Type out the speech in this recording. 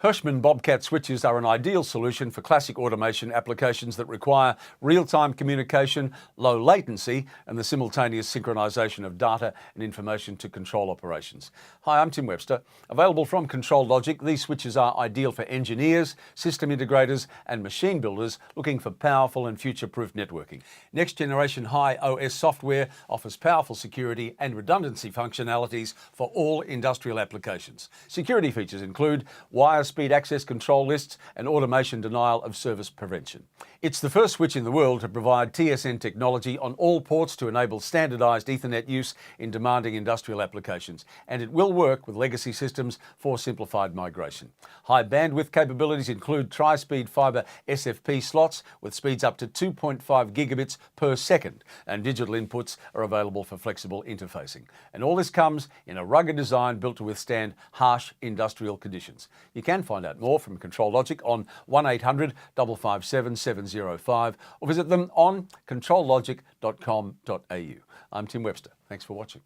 Hirschmann Bobcat switches are an ideal solution for classic automation applications that require real-time communication, low latency, and the simultaneous synchronization of data and information to control operations. Hi, I'm Tim Webster. Available from Control Logic, these switches are ideal for engineers, system integrators, and machine builders looking for powerful and future-proof networking. Next-generation high-OS software offers powerful security and redundancy functionalities for all industrial applications. Security features include wire speed access control lists and automation denial of service prevention. It's the first switch in the world to provide TSN technology on all ports to enable standardized Ethernet use in demanding industrial applications, and it will work with legacy systems for simplified migration. High bandwidth capabilities include tri-speed fiber SFP slots with speeds up to 2.5 gigabits per second, and digital inputs are available for flexible interfacing. And all this comes in a rugged design built to withstand harsh industrial conditions. You can find out more from Control Logic on 1-800-557-705 or visit them on controllogic.com.au. I'm Tim Webster. Thanks for watching.